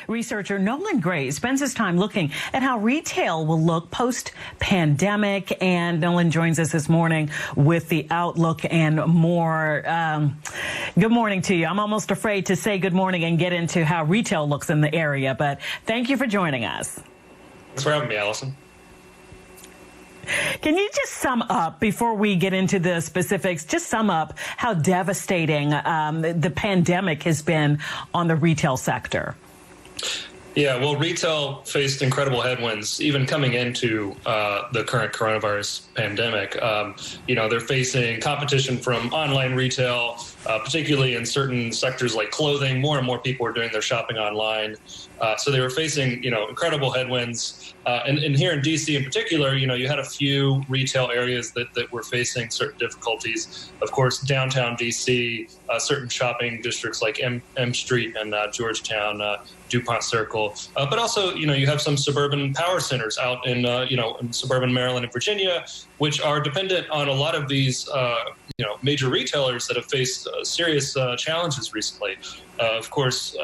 Researcher Nolan spends his time looking at how retail will look post-pandemic, and Nolan joins us this morning with the outlook and more. Good morning to you. I'm almost afraid to say good morning and get into how retail looks in the area, but thank you for joining us. Thanks for having me, Allison. Can you just sum up, before we get into the specifics, just sum up how devastating the pandemic has been on the retail sector? Yeah, well, retail faced incredible headwinds even coming into the current coronavirus pandemic. They're facing competition from online retail, particularly in certain sectors like clothing. More and more people are doing their shopping online. So they were facing, incredible headwinds. And here in D.C. in particular, you had a few retail areas that were facing certain difficulties. Of course, downtown D.C., certain shopping districts like M Street and Georgetown, DuPont Circle. But also, you have some suburban power centers out in suburban Maryland and Virginia, which are dependent on a lot of these, major retailers that have faced serious challenges recently. Of course,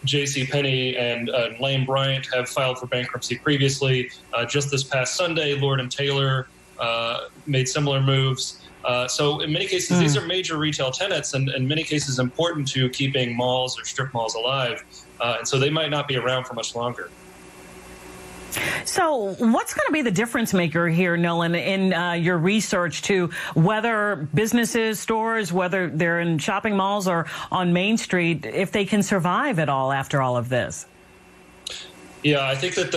JCPenney and Lane Bryant have filed for bankruptcy previously. Just this past Sunday, Lord & Taylor made similar moves. So in many cases, these are major retail tenants and in many cases important to keeping malls or strip malls alive. And so they might not be around for much longer. So what's going to be the difference maker here, Nolan, in your research to whether businesses, stores, whether they're in shopping malls or on Main Street, if they can survive at all after all of this? Yeah, I think that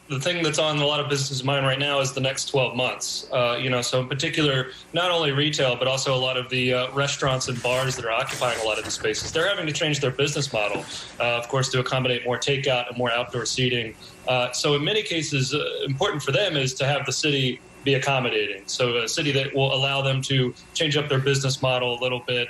the thing that's on a lot of businesses' mind right now is the next 12 months. So in particular, not only retail, but also a lot of the restaurants and bars that are occupying a lot of these spaces. They're having to change their business model, of course, to accommodate more takeout and more outdoor seating. So in many cases, important for them is to have the city be accommodating. So a city that will allow them to change up their business model a little bit.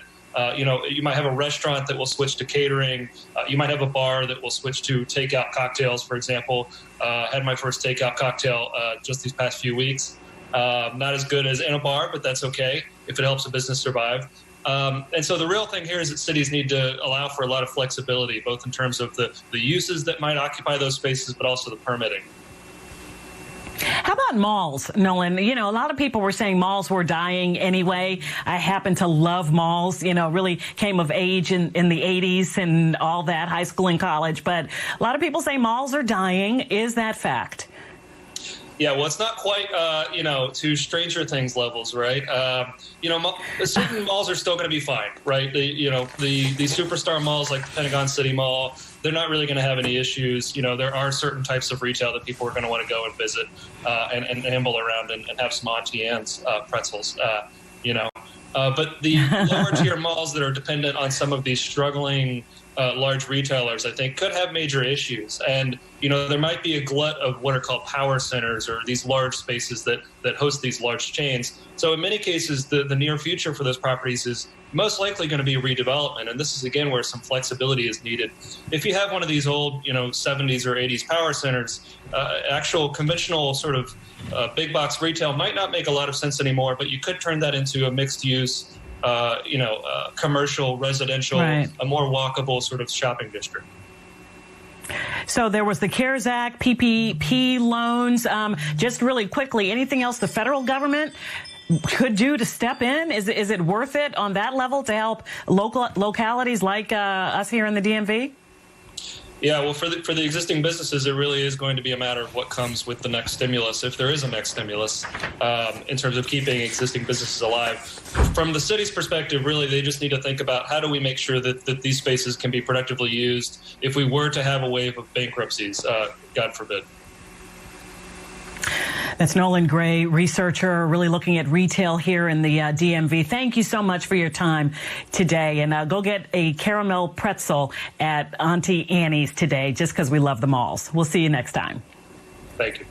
You might have a restaurant that will switch to catering. You might have a bar that will switch to takeout cocktails, for example. Had my first takeout cocktail just these past few weeks. Not as good as in a bar, but that's okay if it helps a business survive. And so the real thing here is that cities need to allow for a lot of flexibility, both in terms of the uses that might occupy those spaces, but also the permitting. How about malls, Nolan? A lot of people were saying malls were dying anyway. I happen to love malls, really came of age in the 80s and all that, high school and college. But a lot of people say malls are dying. Is that fact? Yeah, well, it's not quite, to Stranger Things levels, right? Certain malls are still going to be fine, right? The superstar malls like the Pentagon City Mall, they're not really going to have any issues. There are certain types of retail that people are going to want to go and visit and amble around and have some Auntie Anne's pretzels, But the lower tier malls that are dependent on some of these struggling large retailers, I think, could have major issues. And, there might be a glut of what are called power centers or these large spaces that host these large chains. So in many cases, the near future for those properties is most likely going to be redevelopment. And this is, again, where some flexibility is needed. If you have one of these old, 70s or 80s power centers, actual conventional sort of big box retail might not make a lot of sense anymore, but you could turn that into a mixed use commercial, residential, right, a more walkable sort of shopping district. So there was the CARES Act, PPP loans. Just really quickly, anything else the federal government could do to step in? Is it worth it on that level to help localities like us here in the DMV? Yeah, well, for the existing businesses, it really is going to be a matter of what comes with the next stimulus, if there is a next stimulus, in terms of keeping existing businesses alive. From the city's perspective, really, they just need to think about how do we make sure that these spaces can be productively used if we were to have a wave of bankruptcies, God forbid. That's Nolan Gray, researcher, really looking at retail here in the DMV. Thank you so much for your time today. And go get a caramel pretzel at Auntie Annie's today, just because we love the malls. We'll see you next time. Thank you.